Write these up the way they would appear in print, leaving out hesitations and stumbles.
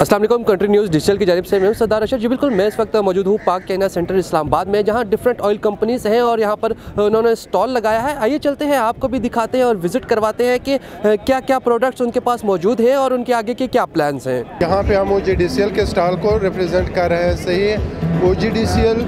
अस्सलाम वालेकुम। Country news digital की जानिब से मैं सरदार अरशद जी। बिल्कुल मैं इस वक्त मौजूद हूँ पाक चाइना सेंटर इस्लामाबाद में, जहाँ डिफरेंट ऑयल कंपनीज़ हैं और यहाँ पर उन्होंने स्टॉल लगाया है। आइए चलते हैं, आपको भी दिखाते हैं और विज़िट करवाते हैं कि क्या क्या प्रोडक्ट्स उनके पास मौजूद हैं और उनके आगे के क्या प्लान्स हैं। यहाँ पे हम OGDCL के स्टॉल को रिप्रेजेंट कर रहे हैं। सही है, OGDCL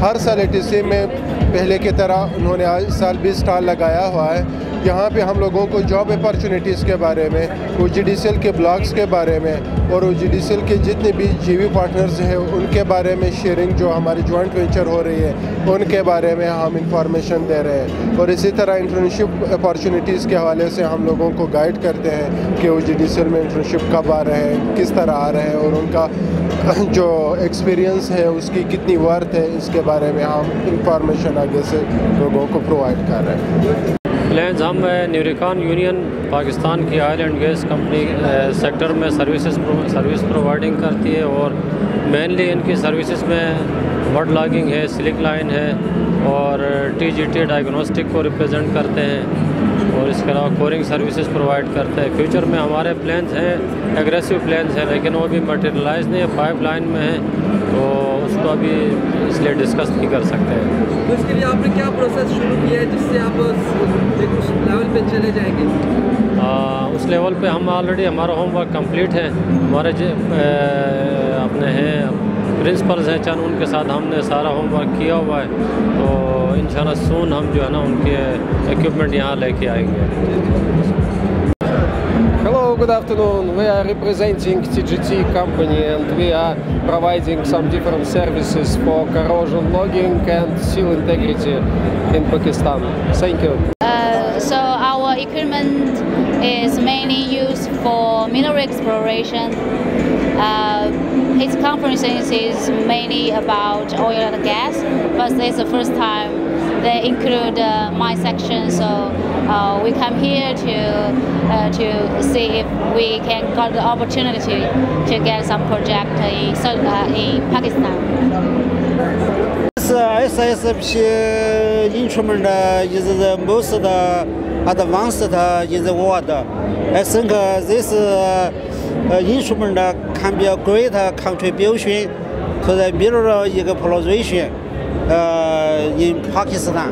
हर साल ATC में पहले की तरह उन्होंने आज साल भी स्टॉल लगाया हुआ है। यहाँ पे हम लोगों को जॉब अपॉर्चुनिटीज़ के बारे में, OGDCL के ब्लॉग्स के बारे में और OGDCL के जितने भी JV पार्टनर्स हैं उनके बारे में शेयरिंग, जो हमारी जॉइंट वेंचर हो रही है उनके बारे में हम इंफॉर्मेशन दे रहे हैं। और इसी तरह इंटर्नशिप अपॉर्चुनिटीज़ के हवाले से हम लोगों को गाइड करते हैं कि OGDCL में इंटर्नशिप कब आ रहे हैं, किस तरह आ रहे हैं और उनका जो एक्सपीरियंस है उसकी कितनी वर्थ है, इसके बारे में हम इंफॉर्मेशन आगे से लोगों को प्रोवाइड कर रहे हैं। प्लान्स हम न्यूरिकॉन यूनियन पाकिस्तान की oil and gas company sector में सर्विस प्रोवाइडिंग करती है और मेनली इनकी सर्विसेज में मड लॉगिंग है, स्लिक लाइन है और TGT डायग्नोस्टिक को रिप्रेजेंट करते हैं और इसके अलावा कोरिंग सर्विसेज प्रोवाइड करते हैं। फ्यूचर में हमारे प्लान्स हैं, एग्रेसिव प्लान्स हैं, लेकिन वो भी मटेरियलाइज नहीं है, पाइपलाइन में है, तो उसको अभी इसलिए डिस्कस नहीं कर सकते हैं। तो इसके लिए आपने क्या प्रोसेस शुरू किया है जिससे आप उस लेवल पे चले जाएंगे? उस लेवल पे हम ऑलरेडी, हमारा होमवर्क कंप्लीट है। हमारे अपने हैं प्रिंसिपल्स हैं चंद, उनके साथ हमने सारा होमवर्क किया हुआ है, तो इंशाल्लाह सून हम जो है ना उनके इक्विपमेंट यहाँ लेके आएंगे। Hello, good afternoon. We are representing TGT company and we are providing some different services for corrosion logging and seal integrity in Pakistan. Thank you. So our equipment is mainly used for mineral exploration. His conference is mainly about oil and gas, but this is the first time they include my section, so we come here to see if we can get the opportunity to get some project in Pakistan. SSP instrument is the most advanced in the world. I think this instrument can be a great contribution to the mineral exploration in Pakistan.